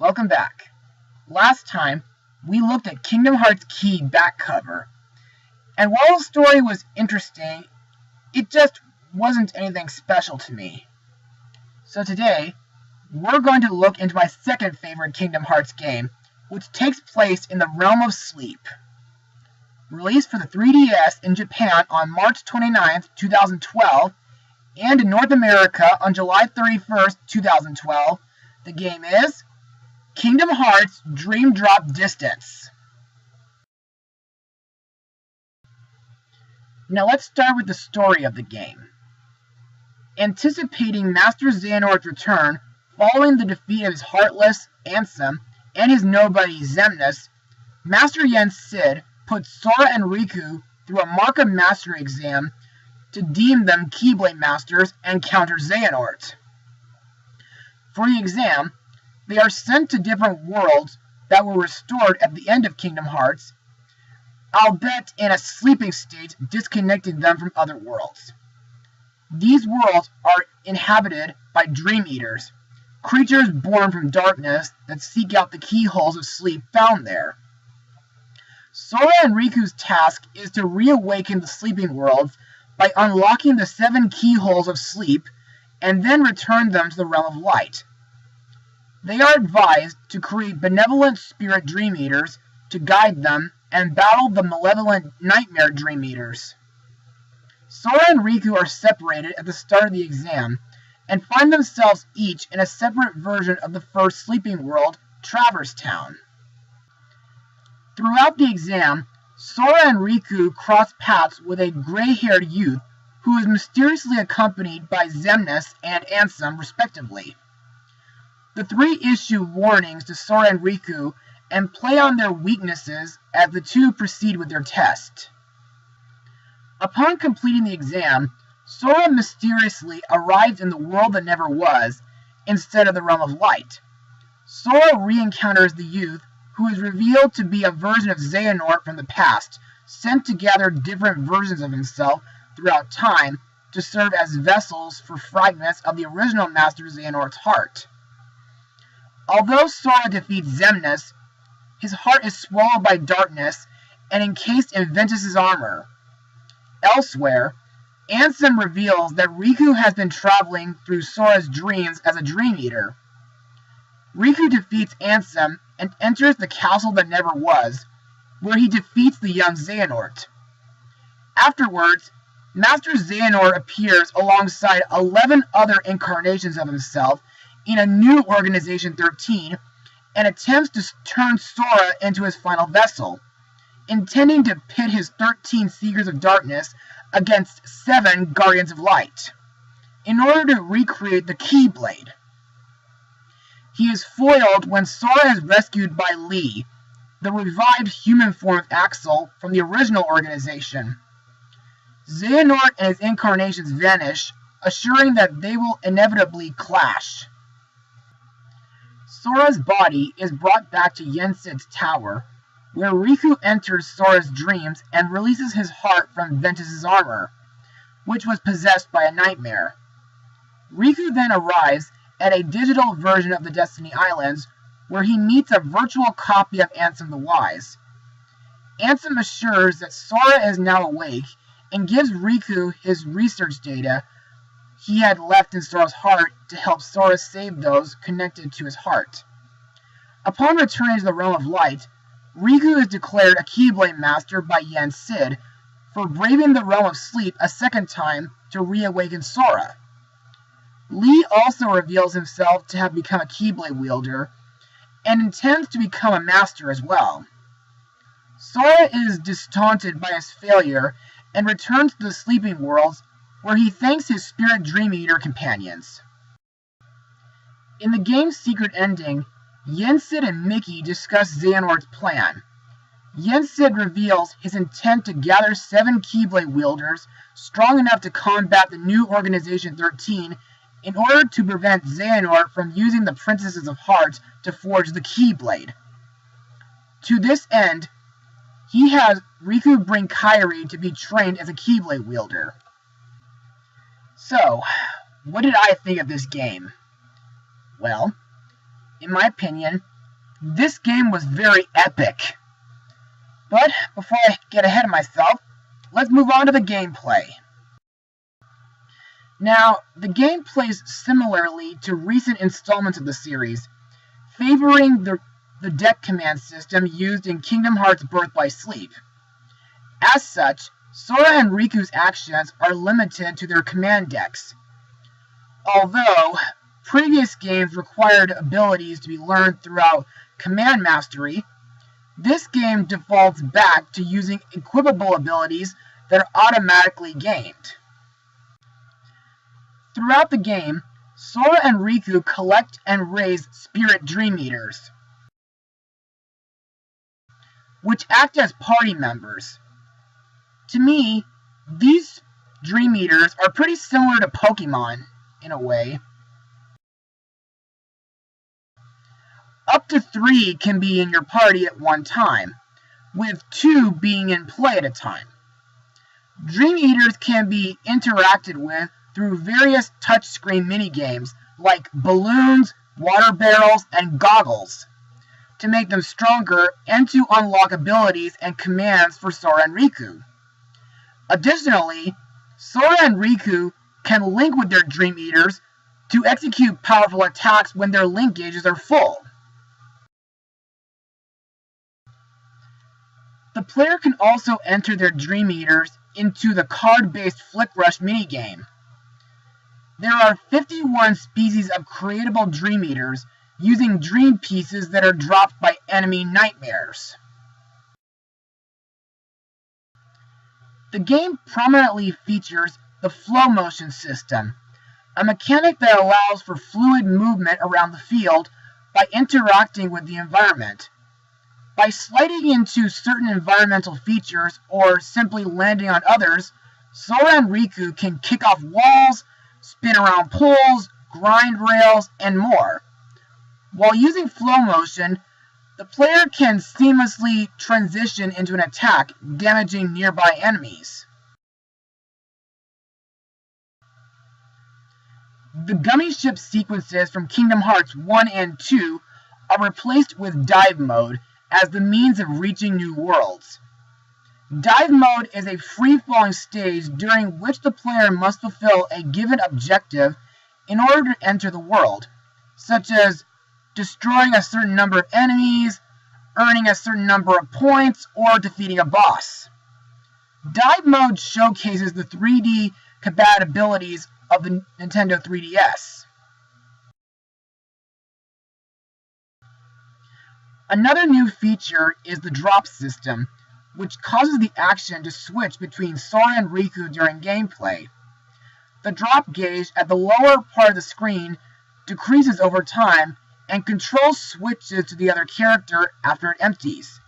Welcome back. Last time, we looked at Kingdom Hearts Key back cover, and while the story was interesting, it just wasn't anything special to me. So today, we're going to look into my second favorite Kingdom Hearts game, which takes place in the realm of sleep. Released for the 3DS in Japan on March 29th, 2012, and in North America on July 31st, 2012, the game is Kingdom Hearts Dream Drop Distance. Now let's start with the story of the game. Anticipating Master Xehanort's return following the defeat of his Heartless, Ansem, and his nobody Xemnas, Master Yen Sid put Sora and Riku through a Mark of Mastery exam to deem them Keyblade Masters and counter Xehanort. For the exam, they are sent to different worlds that were restored at the end of Kingdom Hearts, albeit in a sleeping state disconnecting them from other worlds. These worlds are inhabited by Dream Eaters, creatures born from darkness that seek out the keyholes of sleep found there. Sora and Riku's task is to reawaken the sleeping worlds by unlocking the 7 keyholes of sleep and then return them to the realm of light. They are advised to create benevolent spirit Dream Eaters to guide them and battle the malevolent nightmare Dream Eaters. Sora and Riku are separated at the start of the exam and find themselves each in a separate version of the first sleeping world, Traverse Town. Throughout the exam, Sora and Riku cross paths with a gray-haired youth who is mysteriously accompanied by Xemnas and Ansem, respectively. The 3 issue warnings to Sora and Riku and play on their weaknesses as the two proceed with their test. Upon completing the exam, Sora mysteriously arrives in the world that never was, instead of the realm of light. Sora re-encounters the youth, who is revealed to be a version of Xehanort from the past, sent to gather different versions of himself throughout time to serve as vessels for fragments of the original Master Xehanort's heart. Although Sora defeats Xemnas, his heart is swallowed by darkness and encased in Ventus's armor. Elsewhere, Ansem reveals that Riku has been traveling through Sora's dreams as a Dream Eater. Riku defeats Ansem and enters the castle that never was, where he defeats the young Xehanort. Afterwards, Master Xehanort appears alongside 11 other incarnations of himself in a new Organization 13 and attempts to turn Sora into his final vessel, intending to pit his 13 Seekers of Darkness against 7 Guardians of Light, in order to recreate the Keyblade. He is foiled when Sora is rescued by Lee, the revived human form of Axel from the original organization. Xehanort and his incarnations vanish, assuring that they will inevitably clash. Sora's body is brought back to Yen Sid's tower, where Riku enters Sora's dreams and releases his heart from Ventus's armor, which was possessed by a nightmare. Riku then arrives at a digital version of the Destiny Islands, where he meets a virtual copy of Ansem the Wise. Ansem assures that Sora is now awake and gives Riku his research data he had left in Sora's heart to help Sora save those connected to his heart. Upon returning to the realm of light, Riku is declared a Keyblade Master by Yen Sid for braving the realm of sleep a second time to reawaken Sora. Lee also reveals himself to have become a Keyblade wielder and intends to become a master as well. Sora is distaunted by his failure and returns to the sleeping worlds, where he thanks his spirit Dream Eater companions. In the game's secret ending, Yen Sid and Mickey discuss Xehanort's plan. Yen Sid reveals his intent to gather 7 Keyblade wielders strong enough to combat the new Organization 13 in order to prevent Xehanort from using the Princesses of Hearts to forge the Keyblade. To this end, he has Riku bring Kairi to be trained as a Keyblade wielder. So, what did I think of this game? Well, in my opinion, this game was very epic. But before I get ahead of myself, let's move on to the gameplay. Now, the game plays similarly to recent installments of the series, favoring the deck command system used in Kingdom Hearts Birth by Sleep. As such, Sora and Riku's actions are limited to their command decks. Although previous games required abilities to be learned throughout command mastery, this game defaults back to using equipable abilities that are automatically gained. Throughout the game, Sora and Riku collect and raise Spirit Dream Eaters, which act as party members. To me, these Dream Eaters are pretty similar to Pokemon, in a way. Up to 3 can be in your party at one time, with 2 being in play at a time. Dream Eaters can be interacted with through various touchscreen minigames like balloons, water barrels, and goggles to make them stronger and to unlock abilities and commands for Sora and Riku. Additionally, Sora and Riku can link with their Dream Eaters to execute powerful attacks when their link gauges are full. The player can also enter their Dream Eaters into the card-based Flick Rush minigame. There are 51 species of creatable Dream Eaters using dream pieces that are dropped by enemy nightmares. The game prominently features the flow motion system, a mechanic that allows for fluid movement around the field by interacting with the environment. By sliding into certain environmental features or simply landing on others, Sora and Riku can kick off walls, spin around poles, grind rails, and more. While using flow motion, the player can seamlessly transition into an attack, damaging nearby enemies. The gummy ship sequences from Kingdom Hearts 1 and 2 are replaced with dive mode as the means of reaching new worlds. Dive mode is a free-flowing stage during which the player must fulfill a given objective in order to enter the world, such as destroying a certain number of enemies, earning a certain number of points, or defeating a boss. Dive mode showcases the 3D compatibilities of the Nintendo 3DS. Another new feature is the drop system, which causes the action to switch between Sora and Riku during gameplay. The drop gauge at the lower part of the screen decreases over time, and control switches to the other character after it empties.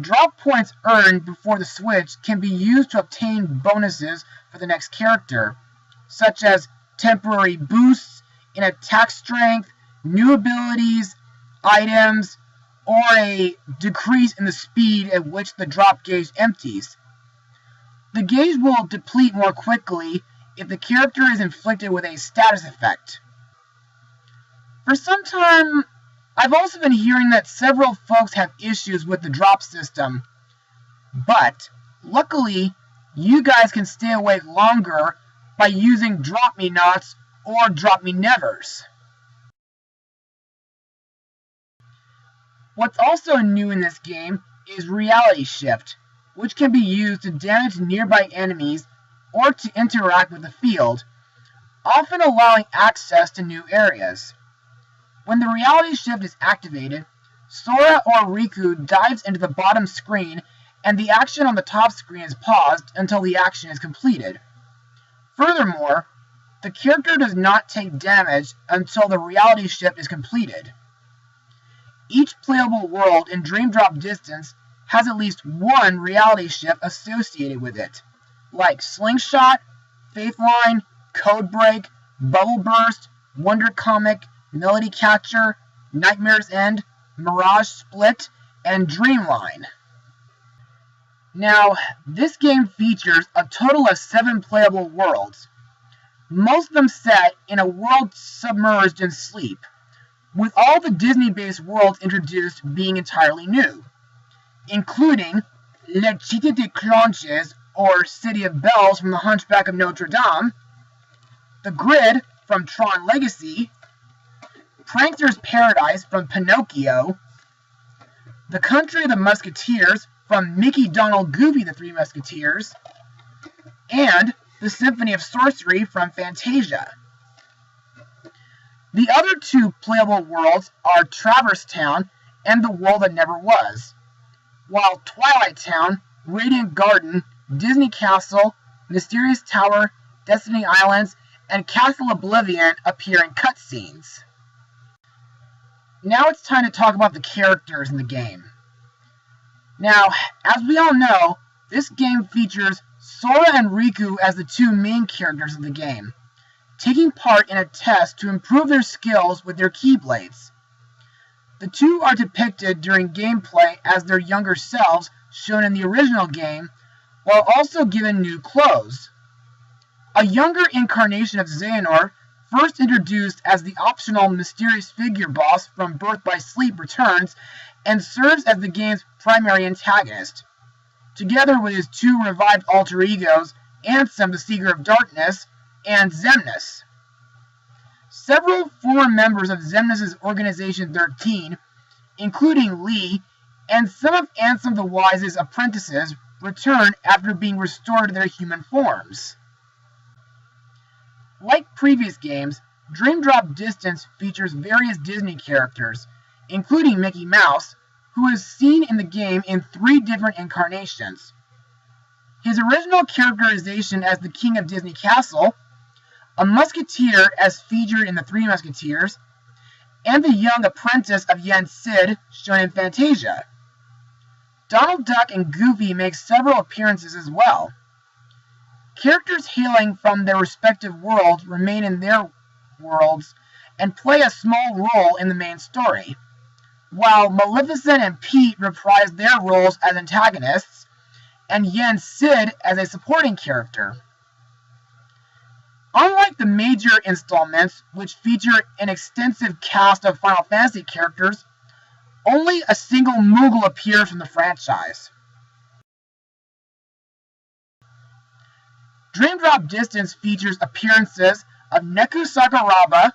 Drop points earned before the switch can be used to obtain bonuses for the next character, such as temporary boosts in attack strength, new abilities, items, or a decrease in the speed at which the drop gauge empties. The gauge will deplete more quickly if the character is inflicted with a status effect. For some time, I've also been hearing that several folks have issues with the drop system, but luckily, you guys can stay awake longer by using Drop Me Nots or Drop Me Nevers. What's also new in this game is Reality Shift, which can be used to damage nearby enemies or to interact with the field, often allowing access to new areas. When the Reality Shift is activated, Sora or Riku dives into the bottom screen and the action on the top screen is paused until the action is completed. Furthermore, the character does not take damage until the Reality Shift is completed. Each playable world in Dream Drop Distance has at least one Reality Shift associated with it, like Slingshot, Faithline, Codebreak, Bubble Burst, Wonder Comic, Melody Catcher, Nightmare's End, Mirage Split, and Dreamline. Now, this game features a total of 7 playable worlds, most of them set in a world submerged in sleep, with all the Disney-based worlds introduced being entirely new, including Le Cité des Cloches, or City of Bells from The Hunchback of Notre Dame, the Grid from Tron Legacy, Prankster's Paradise from Pinocchio, the Country of the Musketeers from Mickey, Donald, Goofy, the Three Musketeers, and the Symphony of Sorcery from Fantasia. The other two playable worlds are Traverse Town and The World That Never Was, while Twilight Town, Radiant Garden, Disney Castle, Mysterious Tower, Destiny Islands, and Castle Oblivion appear in cutscenes. Now it's time to talk about the characters in the game. Now, as we all know, this game features Sora and Riku as the two main characters of the game, taking part in a test to improve their skills with their Keyblades. The two are depicted during gameplay as their younger selves shown in the original game, while also given new clothes. A younger incarnation of Xehanort, first introduced as the optional mysterious figure boss from Birth by Sleep, returns and serves as the game's primary antagonist, together with his two revived alter egos, Ansem, the Seeker of Darkness, and Xemnas. Several former members of Xemnas' Organization 13, including Lee, and some of Ansem the Wise's apprentices, return after being restored to their human forms. Like previous games, Dream Drop Distance features various Disney characters, including Mickey Mouse, who is seen in the game in 3 different incarnations. His original characterization as the King of Disney Castle, a Musketeer as featured in The Three Musketeers, and the young apprentice of Yen Sid shown in Fantasia. Donald Duck and Goofy make several appearances as well. Characters hailing from their respective worlds remain in their worlds and play a small role in the main story, while Maleficent and Pete reprise their roles as antagonists, and Yen Sid as a supporting character. Unlike the major installments, which feature an extensive cast of Final Fantasy characters, only a single Moogle appears from the franchise. Dream Drop Distance features appearances of Neku Sakuraba,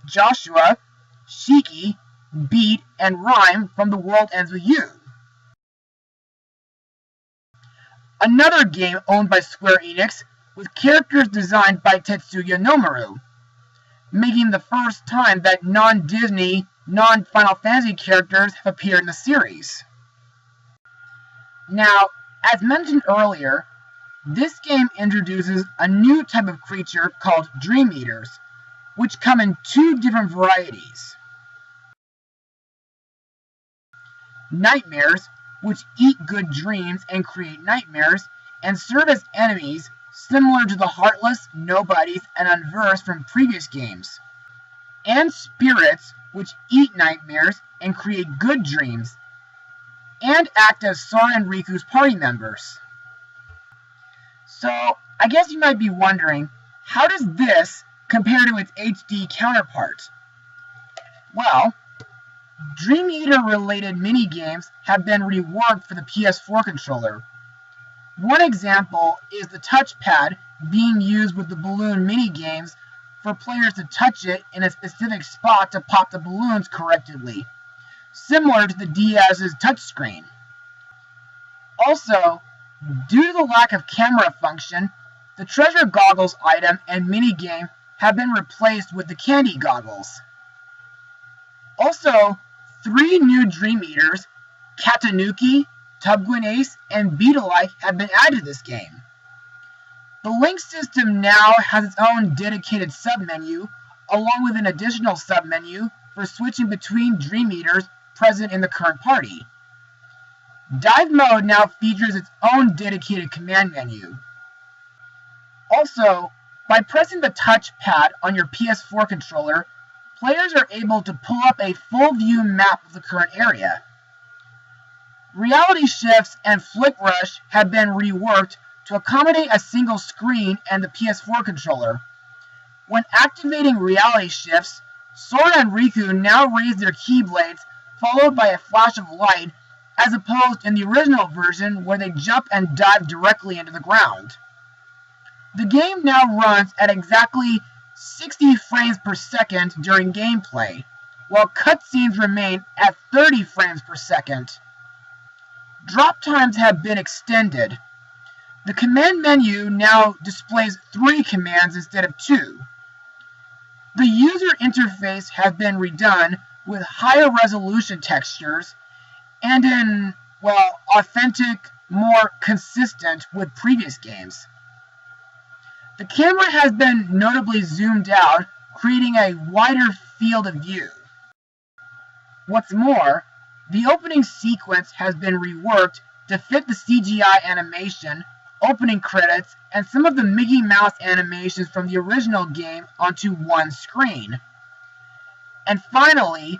Joshua, Shiki, Beat, and Rhyme from The World Ends With You. Another game owned by Square Enix with characters designed by Tetsuya Nomura, making the first time that non-Disney, non-Final Fantasy characters have appeared in the series. Now, as mentioned earlier, this game introduces a new type of creature called Dream Eaters, which come in 2 different varieties. Nightmares, which eat good dreams and create nightmares, and serve as enemies similar to the Heartless, Nobodies, and Unversed from previous games. And Spirits, which eat nightmares and create good dreams, and act as Sora and Riku's party members. So, I guess you might be wondering, how does this compare to its HD counterpart? Well, Dream Eater-related minigames have been reworked for the PS4 controller. One example is the touchpad being used with the balloon minigames for players to touch it in a specific spot to pop the balloons correctly, similar to the DS's touchscreen. Also, due to the lack of camera function, the treasure goggles item and minigame have been replaced with the candy goggles. Also, 3 new Dream Eaters, Katanuki, Tubgwin Ace, and Beetlelike have been added to this game. The Link system now has its own dedicated submenu, along with an additional submenu for switching between Dream Eaters present in the current party. Dive Mode now features its own dedicated command menu. Also, by pressing the touchpad on your PS4 controller, players are able to pull up a full view map of the current area. Reality shifts and flick rush have been reworked to accommodate a single screen and the PS4 controller. When activating reality shifts, Sora and Riku now raise their Keyblades, followed by a flash of light, as opposed in the original version where they jump and dive directly into the ground. The game now runs at exactly 60 frames per second during gameplay, while cutscenes remain at 30 frames per second. Drop times have been extended. The command menu now displays 3 commands instead of 2. The user interface has been redone with higher resolution textures and in, well, authentic, more consistent with previous games. The camera has been notably zoomed out, creating a wider field of view. What's more, the opening sequence has been reworked to fit the CGI animation, opening credits, and some of the Mickey Mouse animations from the original game onto one screen. And finally,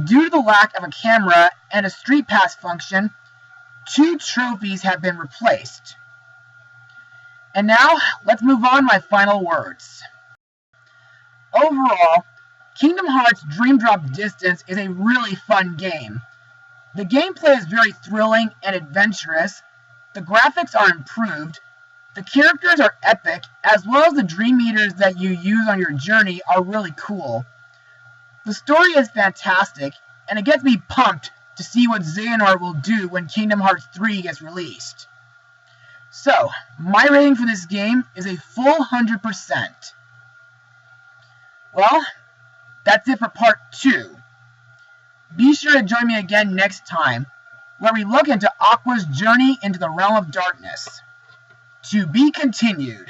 due to the lack of a camera and a street pass function, 2 trophies have been replaced. And now, let's move on to my final words. Overall, Kingdom Hearts Dream Drop Distance is a really fun game. The gameplay is very thrilling and adventurous, the graphics are improved, the characters are epic, as well as the Dream Eaters that you use on your journey are really cool. The story is fantastic, and it gets me pumped to see what Xehanort will do when Kingdom Hearts 3 gets released. So, my rating for this game is a full 100%. Well, that's it for part 2. Be sure to join me again next time, where we look into Aqua's journey into the realm of darkness. To be continued.